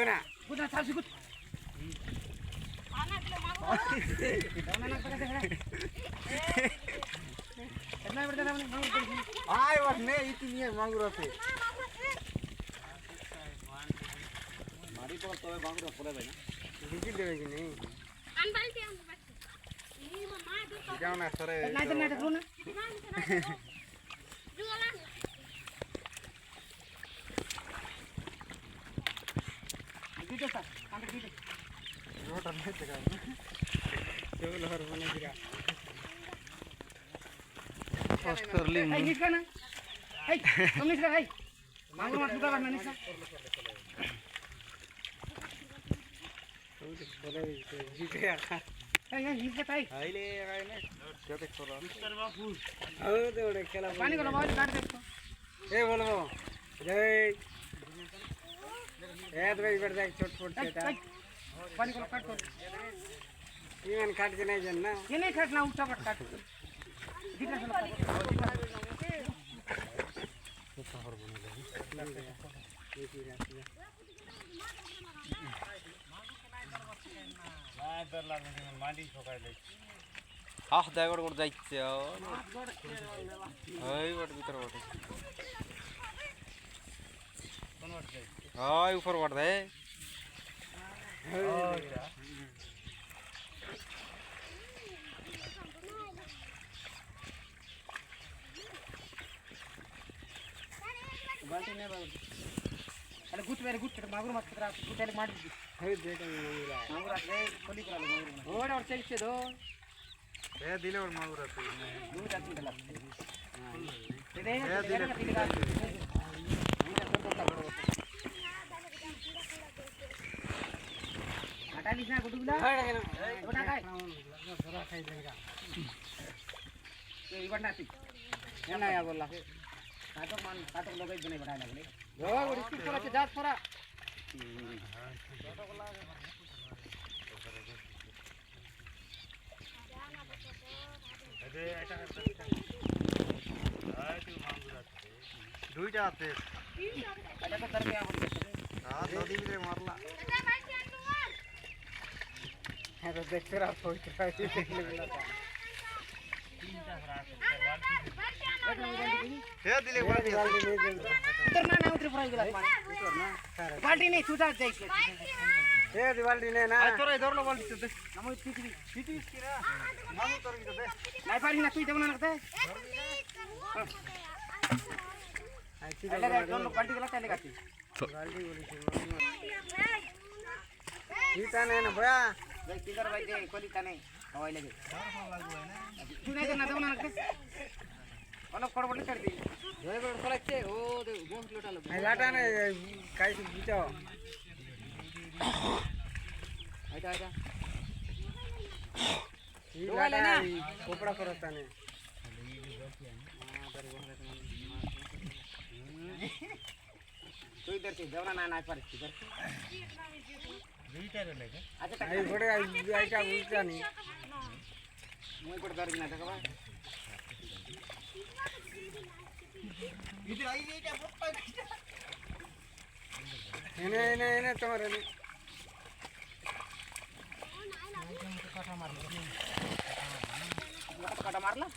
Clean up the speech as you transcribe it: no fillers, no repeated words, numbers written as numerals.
না কোথা ছাড়ছি কোথা আয় বাস নে ইতি নিয়ে মাগুর আছে মারি পর তবে মাগুর পড়ে যায় না ডিজি দেবে কি নেই আন বালতি আন বালতি এই মা দুটো যাও না সরে নাই তো না দেখো না জুলা দিতে স্যার কাঁটা দিতে रोटा नहीं चला केवल हर बने गिरा ऑस्ट्रेलिया ए निका ना ए तुम निका ए मांगो मत दुका करना निका तो बोले जी के आखा ए निका ताई आइले आए ना क्या देख रहा मिस्टर बाबू ओ दौड़े खेला पानी को मोबाइल काट दे ए बोलो जय ए तो भाई बैठ जा छोट छोट छेटा पानी को काट कर ये मन काट के नहीं जानना ये नहीं काटना उल्टा पर काट दिखा चलो तो शहर बने लगे ये की रात है না ডর লাগে মাটি ঠকাই দেই আহ দাগড় গড় যাইছে ওই বড় ভিতর বড় কোন বড় যাই ওই উপর বড় দেয় बाल्टी नहीं बाबू अरे गुट मेरे गुट मागुर मत करा गुट ले मार दी हे बेटा मागुर ले खोली करा लो मागुर और चल से दो ए दिले और मागुर आते दूर जाती है दे दे दिले का हटा ली ना गुटू बिला बटा खाए थोड़ा खाई देगा ये बटना थी ये ना या बोला काटो मान काटो लोग एक बने बढ़ाने लगे जो और इसकी थोड़ा से जात थोड़ा अरे ऐसा हां तू मांगुरा दुईटा आते এটা তো करके आ बोल हां नदी में मारला है तो देख रहा कोई क्या देख ले मिला था हे दिले बाल्टी नहीं उतरना ना उतर पड़ा गिलास पानी उतरना बाल्टी नहीं छूटा जाइए हे बाल्टी नहीं ना तोरा इधर लो बाल्टी तो दे नमो पीटी की ना हम उतर की तो दे नहीं पानी ना तू देव ना लगता है ऐसी लगा दोनों लोग बाल्टी गलत चले गाती बाल्टी बोली ठीक है ना भैया देख किधर भाई दे कोली का नहीं हवाई लगे तू नहीं देना देव ना लगता অলপ কড় বলে ছাড় দি জয় বড় ফলাচ্ছে ও বহুত লোটালো লাটা না কাই বুঝাও আইটা আইটা এই লাটা না কোপড়া করতা নে তুই ধরতে দেওনা না না পারিস তুই ধরতে দুইটা রে লাগে আচ্ছা এই ঘড়ে আইটা বুঝতা নি মই কোড় ধরবি না দেখবা इधर आई ये क्या पप्पा इन्हें तुम्हारे लिए काटा मार लो काटा मार लो